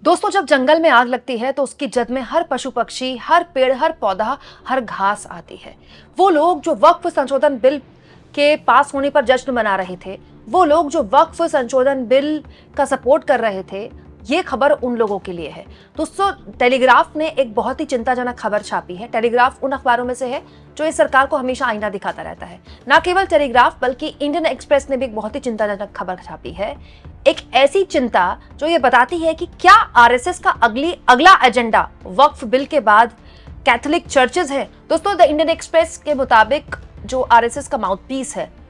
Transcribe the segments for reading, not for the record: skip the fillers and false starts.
दोस्तों, जब जंगल में आग लगती है तो उसकी जद में हर पशु पक्षी, हर पेड़, हर पौधा, हर घास आती है। वो लोग जो वक्फ संशोधन बिल के पास होने पर जश्न मना रहे थे, वो लोग जो वक्फ संशोधन बिल का सपोर्ट कर रहे थे, ये खबर उन लोगों के लिए है। दोस्तों, टेलीग्राफ ने एक बहुत ही चिंताजनक खबर छापी है। टेलीग्राफ उन अखबारों में से है जो इस सरकार को हमेशा आईना दिखाता रहता है। ना केवल टेलीग्राफ बल्कि इंडियन एक्सप्रेस ने भी एक बहुत ही चिंताजनक खबर छापी है। एक ऐसी चिंता जो ये बताती है कि क्या आरएसएस का अगला एजेंडा वक्फ बिल के बाद कैथोलिक चर्चेज है। दोस्तों, द इंडियन एक्सप्रेस के मुताबिक जो आरएसएस का माउथपीस है,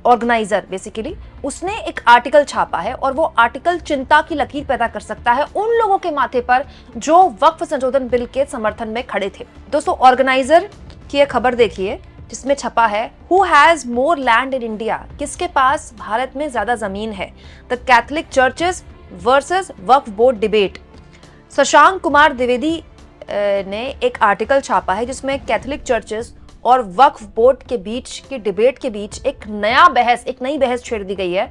ऑर्गेनाइजर बेसिकली, उसने एक आर्टिकल छापा है और वो आर्टिकल चिंता की लकीर पैदा कर सकता है उन लोगों के माथे पर जो वक्फ संशोधन बिल के समर्थन में खड़े थे। दोस्तों, ऑर्गेनाइजर की एक खबर देखिए जिसमें छपा है, who has more land in India, किसके पास भारत में ज्यादा जमीन है, the Catholic churches versus Waqf board debate. Shashank Kumar Dwivedi ने एक आर्टिकल छापा है जिसमें कैथोलिक चर्चेस और वक्फ बोर्ड के बीच की डिबेट के बीच एक नई बहस छेड़ दी गई है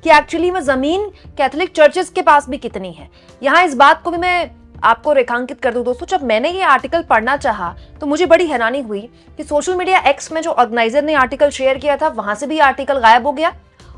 कि एक्चुअली में जमीन कैथोलिक चर्चेस के पास भी कितनी है। यहाँ इस बात को भी मैं आपको रेखांकित कर दूं दोस्तों, जब मैंने ये आर्टिकल पढ़ना चाहा तो मुझे बड़ी हैरानी हुई कि सोशल मीडिया एक्स में जो ऑर्गेनाइजर ने आर्टिकल शेयर किया था वहां से भी आर्टिकल गायब हो गया,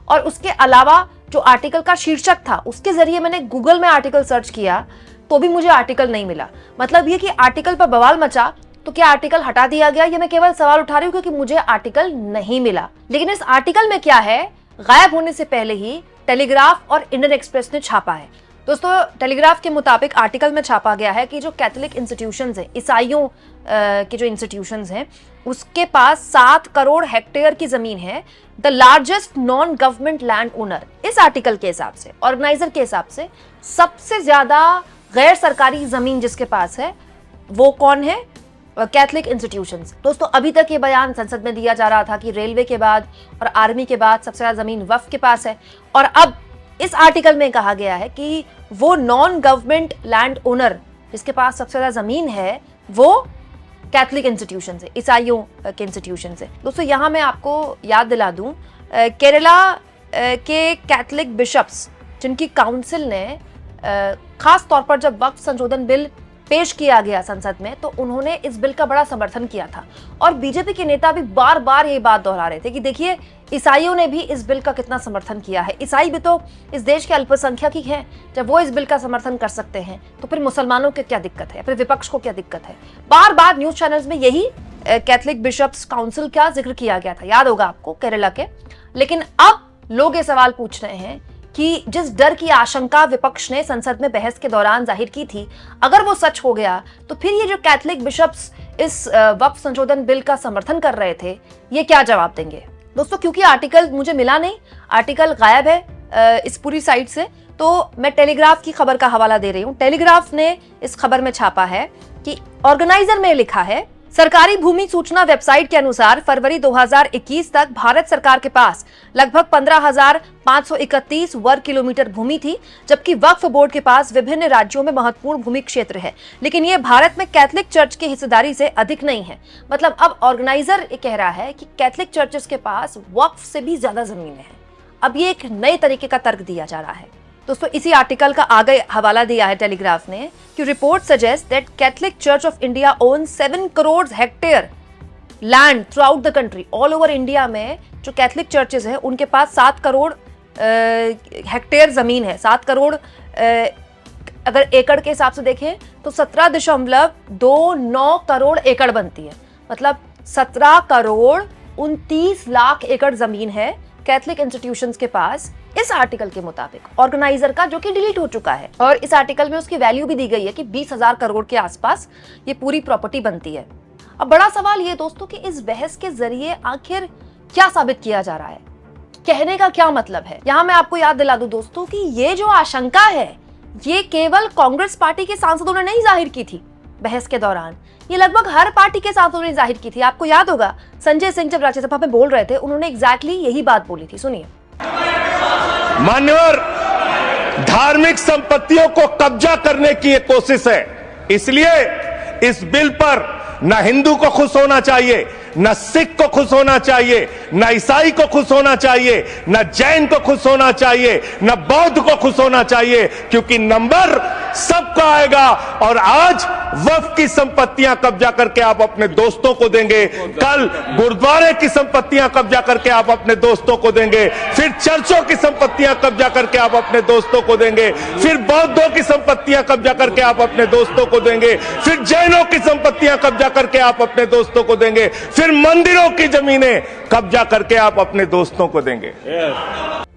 और उसके अलावा जो आर्टिकल का शीर्षक था उसके जरिए मैंने गूगल में आर्टिकल सर्च किया तो भी मुझे आर्टिकल नहीं मिला। मतलब ये कि आर्टिकल पर बवाल मचा तो क्या आर्टिकल हटा दिया गया, ये मैं केवल सवाल उठा रही हूँ क्योंकि मुझे आर्टिकल नहीं मिला। लेकिन इस आर्टिकल में क्या है, गायब होने से पहले ही टेलीग्राफ और इंडियन एक्सप्रेस ने छापा है। दोस्तों, टेलीग्राफ के मुताबिक आर्टिकल में छापा गया है कि जो कैथोलिक इंस्टीट्यूशंस हैं, ईसाइयों के जो इंस्टीट्यूशंस हैं, उसके पास 7 करोड़ हेक्टेयर की जमीन है, the largest non government land owner. इस आर्टिकल के हिसाब से, ऑर्गेनाइजर के हिसाब से, सबसे ज्यादा गैर सरकारी जमीन जिसके पास है वो कौन है, कैथोलिक इंस्टीट्यूशंस। दोस्तों, अभी तक ये बयान संसद में दिया जा रहा था कि रेलवे के बाद और आर्मी के बाद सबसे ज्यादा जमीन वक्फ के पास है, और अब इस आर्टिकल में कहा गया है कि वो नॉन गवर्नमेंट लैंड ओनर जिसके पास सबसे ज्यादा जमीन है वो कैथोलिक इंस्टीट्यूशन है, ईसाइयों के इंस्टीट्यूशन है। दोस्तों, यहाँ मैं आपको याद दिला दूं, केरला के कैथोलिक बिशप्स जिनकी काउंसिल ने खास तौर पर जब वक्फ संशोधन बिल पेश किया गया संसद में तो उन्होंने इस बिल का बड़ा समर्थन किया था, और बीजेपी के नेता भी बार बार ये बात दोहरा रहे थे कि देखिए ईसाइयों ने भी इस बिल का कितना समर्थन किया है। ईसाई भी तो इस देश के अल्पसंख्यक ही हैं। जब वो इस बिल का समर्थन कर सकते हैं तो फिर मुसलमानों को क्या दिक्कत है, फिर विपक्ष को क्या दिक्कत है। बार बार न्यूज चैनल्स में यही कैथोलिक बिशप्स काउंसिल का जिक्र किया गया था, याद होगा आपको, केरला के। लेकिन अब लोग ये सवाल पूछ रहे हैं कि जिस डर की आशंका विपक्ष ने संसद में बहस के दौरान जाहिर की थी, अगर वो सच हो गया तो फिर ये जो कैथोलिक बिशप्स इस वक्फ संशोधन बिल का समर्थन कर रहे थे, ये क्या जवाब देंगे। दोस्तों, क्योंकि आर्टिकल मुझे मिला नहीं, आर्टिकल गायब है इस पूरी साइट से, तो मैं टेलीग्राफ की खबर का हवाला दे रही हूँ। टेलीग्राफ ने इस खबर में छापा है कि ऑर्गेनाइजर में लिखा है, सरकारी भूमि सूचना वेबसाइट के अनुसार फरवरी 2021 तक भारत सरकार के पास लगभग 15,531 वर्ग किलोमीटर भूमि थी, जबकि वक्फ बोर्ड के पास विभिन्न राज्यों में महत्वपूर्ण भूमि क्षेत्र है, लेकिन ये भारत में कैथोलिक चर्च की हिस्सेदारी से अधिक नहीं है। मतलब अब ऑर्गेनाइजर ये कह रहा है कि कैथोलिक चर्चेस के पास वक्फ से भी ज्यादा जमीनें हैं। अब ये एक नए तरीके का तर्क दिया जा रहा है। दोस्तों, इसी आर्टिकल का आगे हवाला दिया है टेलीग्राफ ने कि report suggest that Catholic church of India own 7 crore hectare land through out the country. All over India में जो कैथोलिक चर्चेज हैं उनके पास 7 करोड़ हेक्टेयर जमीन है। 7 करोड़ अगर एकड़ के हिसाब से देखें तो 17.29 करोड़ एकड़ बनती है। मतलब 17 करोड़ 29 लाख एकड़ जमीन है कैथोलिक इंस्टीट्यूशंस के पास, इस आर्टिकल के मुताबिक, ऑर्गेनाइजर का, जो कि डिलीट हो चुका है। और इस आर्टिकल में उसकी वैल्यू भी दी गई है कि 20,000 करोड़ के आसपास ये पूरी प्रॉपर्टी बनती है। अब बड़ा सवाल ये दोस्तों कि इस बहस के जरिए आखिर क्या साबित किया जा रहा है, कहने का क्या मतलब है। यहाँ मैं आपको याद दिला दूं दोस्तों कि ये जो आशंका है ये केवल कांग्रेस पार्टी के सांसदों ने नहीं जाहिर की थी बहस के दौरान, ये लगभग हर पार्टी के सांसदों ने जाहिर की थी। आपको याद होगा संजय सिंह जब राज्यसभा में बोल रहे थे उन्होंने एग्जैक्टली यही बात बोली थी, सुनिए। मान्यवर, धार्मिक संपत्तियों को कब्जा करने की एक कोशिश है, इसलिए इस बिल पर न हिंदू को खुश होना चाहिए न सिख को खुश होना चाहिए, न ईसाई को खुश होना चाहिए, न जैन को खुश होना चाहिए, न बौद्ध को खुश होना चाहिए, क्योंकि नंबर सबका आएगा। और आज वक्फ की संपत्तियां कब्जा करके आप अपने दोस्तों को देंगे, कल गुरुद्वारे की संपत्तियां कब्जा करके आप अपने दोस्तों को देंगे, फिर चर्चों की संपत्तियां कब्जा करके आप अपने दोस्तों को देंगे, फिर बौद्धों की संपत्तियां कब्जा करके आप अपने दोस्तों को देंगे, फिर जैनों की संपत्तियां कब्जा करके आप अपने दोस्तों को देंगे, फिर मंदिरों की जमीनें कब्जा करके आप अपने दोस्तों को देंगे।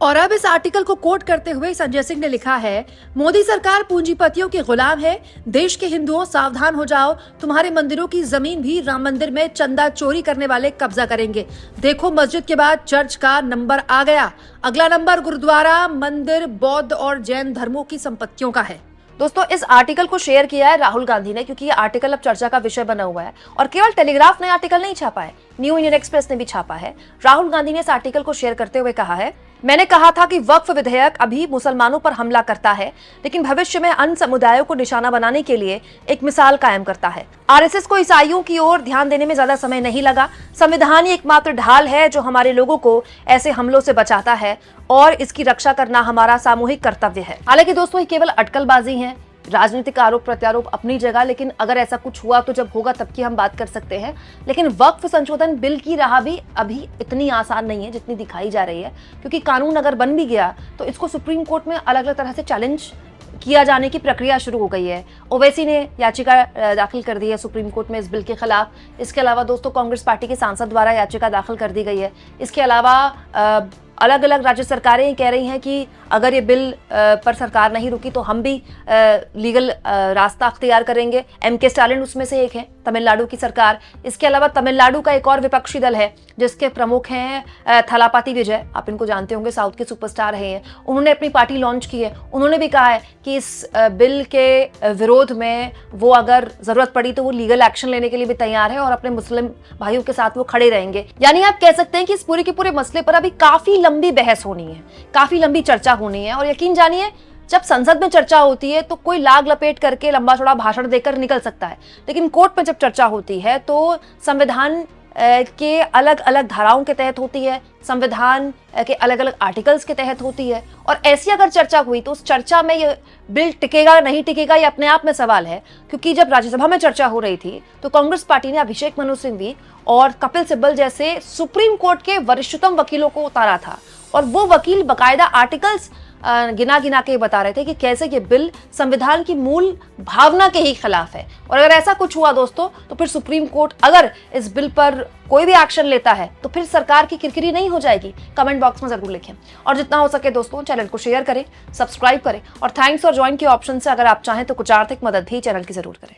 और अब इस आर्टिकल को कोट करते हुए संजय सिंह ने लिखा है, मोदी सरकार पूंजीपतियों के गुलाम है, देश के हिंदुओं सावधान हो जाओ, तुम्हारे मंदिरों की जमीन भी राम मंदिर में चंदा चोरी करने वाले कब्जा करेंगे। देखो मस्जिद के बाद चर्च का नंबर आ गया, अगला नंबर गुरुद्वारा, मंदिर, बौद्ध और जैन धर्मों की संपत्तियों का है। दोस्तों, इस आर्टिकल को शेयर किया है राहुल गांधी ने, क्योंकि ये आर्टिकल अब चर्चा का विषय बना हुआ है। और केवल टेलीग्राफ ने आर्टिकल नहीं छापा है, न्यू इंडियन एक्सप्रेस ने भी छापा है। राहुल गांधी ने इस आर्टिकल को शेयर करते हुए कहा है, मैंने कहा था कि वक्फ विधेयक अभी मुसलमानों पर हमला करता है, लेकिन भविष्य में अन्य समुदायों को निशाना बनाने के लिए एक मिसाल कायम करता है। आरएसएस को ईसाइयों की ओर ध्यान देने में ज्यादा समय नहीं लगा। संविधान ही एकमात्र ढाल है जो हमारे लोगों को ऐसे हमलों से बचाता है, और इसकी रक्षा करना हमारा सामूहिक कर्तव्य है। हालांकि दोस्तों, ये केवल अटकलबाजी है, राजनीतिक आरोप प्रत्यारोप अपनी जगह, लेकिन अगर ऐसा कुछ हुआ तो जब होगा तब की हम बात कर सकते हैं। लेकिन वक्फ संशोधन बिल की राह भी अभी इतनी आसान नहीं है जितनी दिखाई जा रही है, क्योंकि कानून अगर बन भी गया तो इसको सुप्रीम कोर्ट में अलग अलग तरह से चैलेंज किया जाने की प्रक्रिया शुरू हो गई है। ओवैसी ने याचिका दाखिल कर दी है सुप्रीम कोर्ट में इस बिल के खिलाफ। इसके अलावा दोस्तों, कांग्रेस पार्टी के सांसद द्वारा याचिका दाखिल कर दी गई है। इसके अलावा अलग अलग राज्य सरकारें कह रही हैं कि अगर ये बिल पर सरकार नहीं रुकी तो हम भी लीगल रास्ता अख्तियार करेंगे। एमके स्टालिन उसमें से एक है, तमिलनाडु की सरकार। इसके अलावा तमिलनाडु का एक और विपक्षी दल है जिसके प्रमुख हैं थलापाती विजय, आप इनको जानते होंगे, साउथ के सुपरस्टार रहे हैं। उन्होंने अपनी पार्टी लॉन्च की है। उन्होंने भी कहा है कि इस बिल के विरोध में वो अगर जरूरत पड़ी तो वो लीगल एक्शन लेने के लिए भी तैयार है और अपने मुस्लिम भाइयों के साथ वो खड़े रहेंगे। यानी आप कह सकते हैं कि इस पूरे के पूरे मसले पर अभी काफी लंबी बहस होनी है, काफी लंबी चर्चा होनी है। और यकीन जानिए, जब संसद में चर्चा होती है तो कोई लाग लपेट करके लंबा चौड़ा भाषण देकर निकल सकता है, लेकिन कोर्ट में जब चर्चा होती है तो संविधान के अलग अलग धाराओं के तहत होती है, संविधान के अलग अलग आर्टिकल्स के तहत होती है। और ऐसी अगर चर्चा हुई तो उस चर्चा में ये बिल टिकेगा नहीं टिकेगा, ये अपने आप में सवाल है। क्योंकि जब राज्यसभा में चर्चा हो रही थी तो कांग्रेस पार्टी ने अभिषेक मनु सिंघवी और कपिल सिब्बल जैसे सुप्रीम कोर्ट के वरिष्ठतम वकीलों को उतारा था, और वो वकील बकायदा आर्टिकल्स गिना गिना के बता रहे थे कि कैसे ये बिल संविधान की मूल भावना के ही खिलाफ है। और अगर ऐसा कुछ हुआ दोस्तों, तो फिर सुप्रीम कोर्ट अगर इस बिल पर कोई भी एक्शन लेता है तो फिर सरकार की किरकिरी नहीं हो जाएगी? कमेंट बॉक्स में जरूर लिखें। और जितना हो सके दोस्तों, चैनल को शेयर करें, सब्सक्राइब करें, और थैंक्स और ज्वाइन के ऑप्शन से अगर आप चाहें तो कुछ आर्थिक मदद भी चैनल की जरूर करें।